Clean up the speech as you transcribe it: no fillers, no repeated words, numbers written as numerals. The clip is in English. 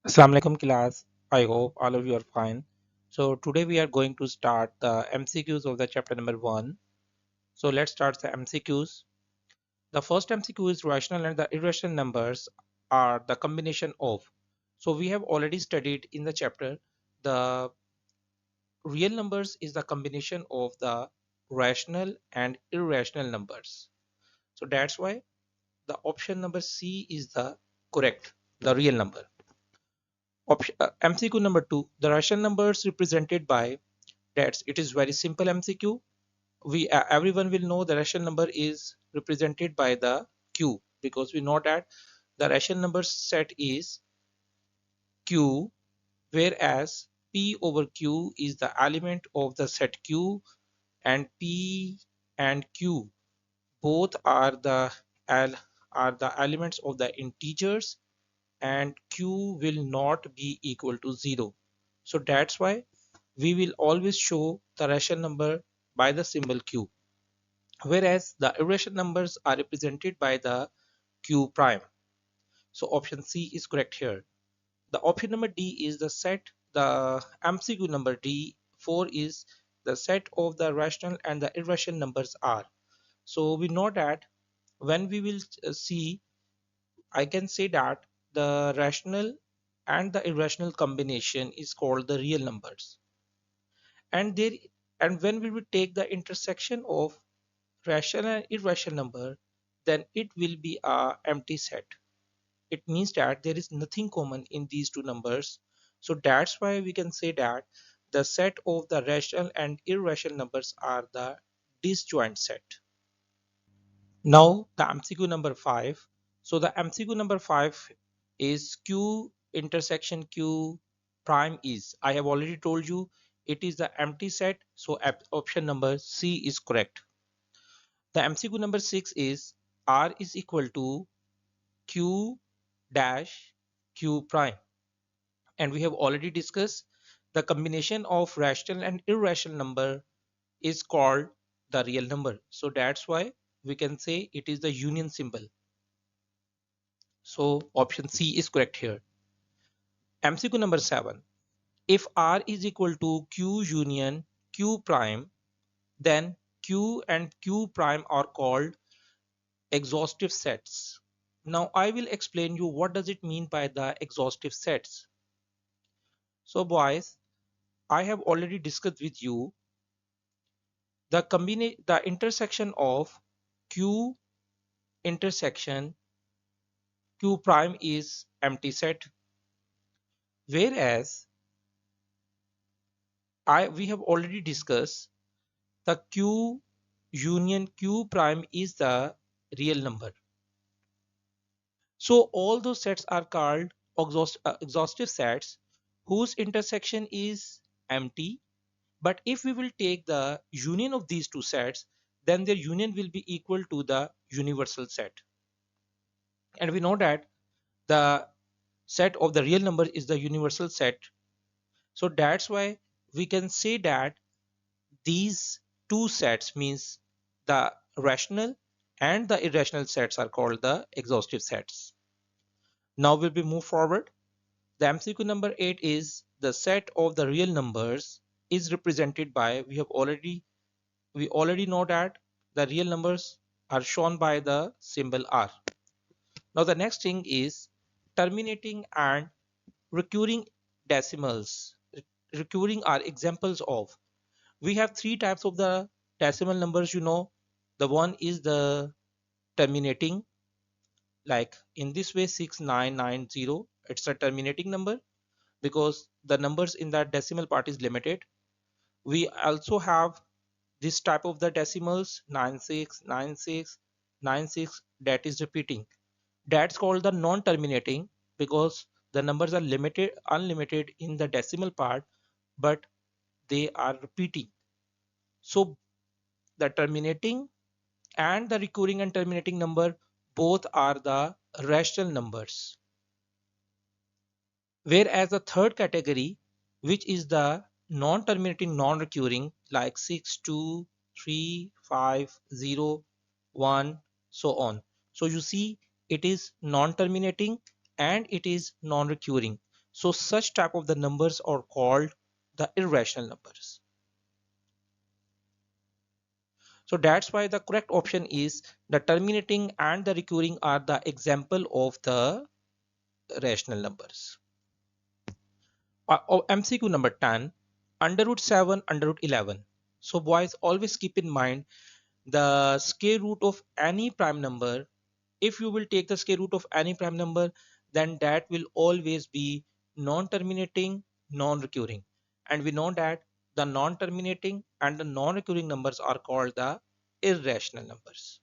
Assalamu alaikum class. I hope all of you are fine. So today we are going to start the MCQs of the chapter number 1. So let's start the MCQs. The first MCQ is rational and the irrational numbers are the combination of. So we have already studied in the chapter the real numbers is the combination of the rational and irrational numbers. So that's why the option number C is the correct, the real number. MCQ number 2, the rational numbers represented by, that's it is very simple MCQ. We everyone will know the rational number is represented by the q, because we know that the rational number set is q, whereas p over q is the element of the set q, and p and q both are the elements of the integers, and q will not be equal to 0. So that's why we will always show the rational number by the symbol q, whereas the irrational numbers are represented by the q prime. So option C is correct here. The option number D is the set, the MCQ number D4 is the set of the rational and the irrational numbers are. So we know that when we will see, I can say that the rational and the irrational combination is called the real numbers. And there, and when we will take the intersection of rational and irrational number, then it will be a empty set. It means that there is nothing common in these two numbers. So that's why we can say that the set of the rational and irrational numbers are the disjoint set. Now the MCQ number 5. So the MCQ number 5 is q intersection q prime is. I have already told you it is the empty set. So option number C is correct. The MCQ number 6 is R is equal to q dash q prime. And we have already discussed the combination of rational and irrational number is called the real number. So that's why we can say it is the union symbol. So option C is correct here. MCQ number 7. If R is equal to Q union Q prime, then Q and Q prime are called exhaustive sets. Now I will explain you what does it mean by the exhaustive sets. So boys, I have already discussed with you the intersection of Q intersection Q prime is empty set, whereas we have already discussed the q union q prime is the real number. So all those sets are called exhaustive sets whose intersection is empty. But if we will take the union of these two sets, then their union will be equal to the universal set. And we know that the set of the real number is the universal set. So that's why we can say that these two sets means the rational and the irrational sets are called the exhaustive sets. Now we'll be move forward. The MCQ number 8 is the set of the real numbers is represented by, we already know that the real numbers are shown by the symbol R. Now the next thing is terminating and recurring decimals. Recurring are examples of, we have three types of the decimal numbers, you know. The one is the terminating, like in this way 6990, it's a terminating number because the numbers in that decimal part is limited. We also have this type of the decimals 969696 that is repeating. That's called the non-terminating because the numbers are limited unlimited in the decimal part, but they are repeating. So the terminating and the recurring and terminating number both are the rational numbers. Whereas the third category, which is the non-terminating non-recurring, like 6 2 3 5 0 1 so on. So you see it is non-terminating and it is non-recurring. So such type of the numbers are called the irrational numbers. So that's why the correct option is the terminating and the recurring are the example of the rational numbers. MCQ number 10, under root 7, under root 11. So boys, always keep in mind the square root of any prime number. If you will take the square root of any prime number, then that will always be non-terminating, non-recurring. And we know that the non-terminating and the non-recurring numbers are called the irrational numbers.